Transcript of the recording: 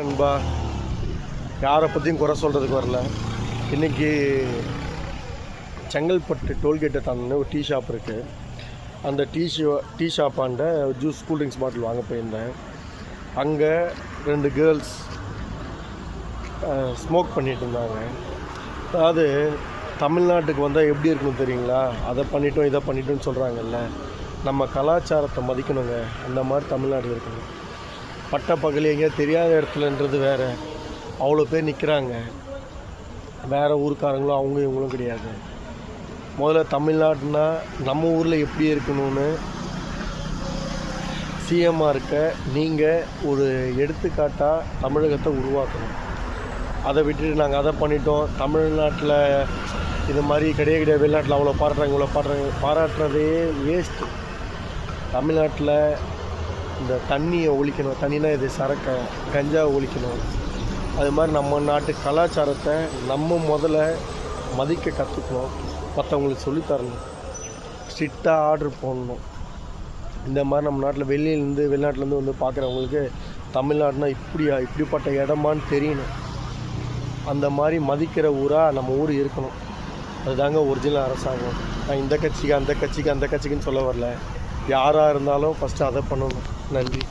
நண்பா, யாரை பற்றியும் குறை சொல்கிறதுக்கு வரல. இன்றைக்கி செங்கல்பட்டு டோல்கேட்டை தாண்டின ஒரு டீ ஷாப் இருக்குது. அந்த டீ ஷாப்பாண்ட ஜூஸ் கூல்ட்ரிங்க்ஸ் பாட்டில் வாங்க போயிருந்தேன். அங்கே 2 கேர்ள்ஸ் ஸ்மோக் பண்ணிகிட்டு இருந்தாங்க. அதாவது தமிழ்நாட்டுக்கு வந்தால் எப்படி இருக்குன்னு தெரியுங்களா? அதை பண்ணிட்டோம் இதை பண்ணிட்டோன்னு சொல்கிறாங்கல்ல. நம்ம கலாச்சாரத்தை மதிக்கணுங்க. அந்த மாதிரி தமிழ்நாடு இருக்கணும். பட்ட பகல் எங்கேயா தெரியாத இடத்துலன்றது வேறு. அவ்வளோ பேர் நிற்கிறாங்க. வேறு ஊருக்காரங்களும் அவங்க இவங்களும் கிடையாது. முதல்ல தமிழ்நாடுனா நம்ம ஊரில் எப்படி இருக்கணும்னு சிஎம்மாக இருக்க நீங்கள் ஒரு எடுத்துக்காட்டாக தமிழகத்தை உருவாக்கணும். அதை விட்டுட்டு நாங்கள் அதை பண்ணிட்டோம், தமிழ்நாட்டில் இது மாதிரி கிடையாது, வெளிநாட்டில் அவ்வளோ பாராட்டுறதே வேஸ்ட்டு. தமிழ்நாட்டில் இந்த தண்ணியை ஒழிக்கணும். தண்ணினா இது சரக்கு கஞ்சாவை ஒழிக்கணும். அது மாதிரி நம்ம நாட்டு கலாச்சாரத்தை நம்ம முதல்ல மதிக்க கற்றுக்கணும். மற்றவங்களுக்கு சொல்லித்தரணும். ஸ்ட்ரிக்டாக ஆர்டர் போடணும். இந்த மாதிரி நம்ம நாட்டில் வெளிநாட்டிலேருந்து வந்து பார்க்குறவங்களுக்கு தமிழ்நாடுனா இப்படிப்பட்ட இடமான்னு தெரியணும். அந்த மாதிரி மதிக்கிற ஊராக நம்ம ஊர் இருக்கணும். அதுதாங்க ஒரிஜினல் அரசாங்கம். நான் இந்த கட்சிக்கு அந்த கட்சிக்குன்னு சொல்ல வரல. யாராக இருந்தாலும் ஃபஸ்ட்டு அதை பண்ணணும். நன்றி.